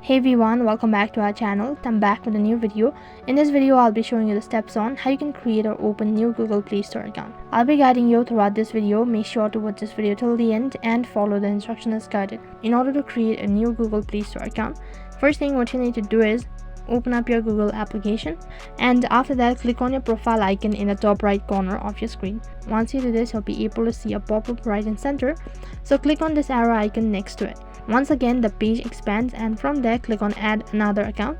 Hey everyone, welcome back to our channel. I'm back with a new video. In this video, I'll be showing you the steps on how you can create or open new Google Play Store account. I'll be guiding you throughout this video. Make sure to watch this video till the end and follow the instructions as guided. In order to create a new Google Play Store account, first thing what you need to do is open up your Google application, and after that click on your profile icon in the top right corner of your screen. Once you do this, you'll be able to see a pop-up right in center, so click on this arrow icon next to it. Once again the page expands, and from there click on add another account.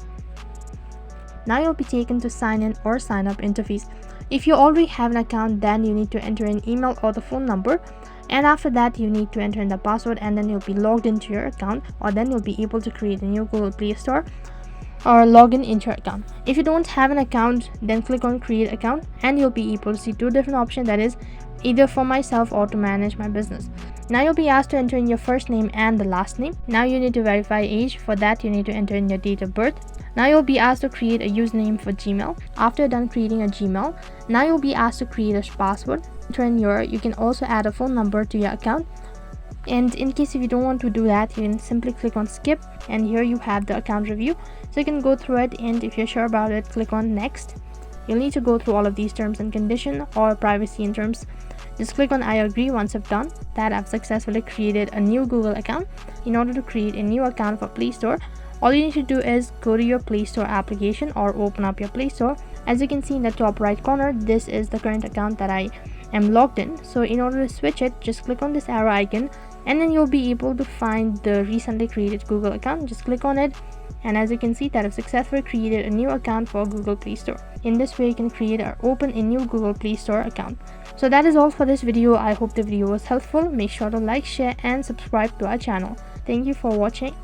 Now you'll be taken to sign in or sign up interface. If you already have an account, then you need to enter an email or the phone number, and after that you need to enter in the password, and then you'll be logged into your account, or then you'll be able to create a new Google Play Store or log in into your account. If you don't have an account, then click on create account, and you'll be able to see two different options, that is either for myself or to manage my business. Now you'll be asked to enter in your first name and the last name. Now you need to verify age. For that you need to enter in your date of birth. Now you'll be asked to create a username for Gmail. After done creating a Gmail, now you'll be asked to create a password. Enter in you can also add a phone number to your account. And in case if you don't want to do that, you can simply click on skip, and here you have the account review, so you can go through it, and if you're sure about it, click on next. You'll need to go through all of these terms and condition or privacy and terms. Just click on I agree. Once you've done that, I've successfully created a new Google account. In order to create a new account for Play Store, all you need to do is go to your Play Store application or open up your Play Store. As you can see in the top right corner, this is the current account that I am logged in. So in order to switch it, just click on this arrow icon, and then you'll be able to find the recently created Google account. Just click on it, and as you can see that I've successfully created a new account for Google Play Store. In this way you can create or open a new Google Play Store account. So that is all for this video. I hope the video was helpful. Make sure to like, share and subscribe to our channel. Thank you for watching.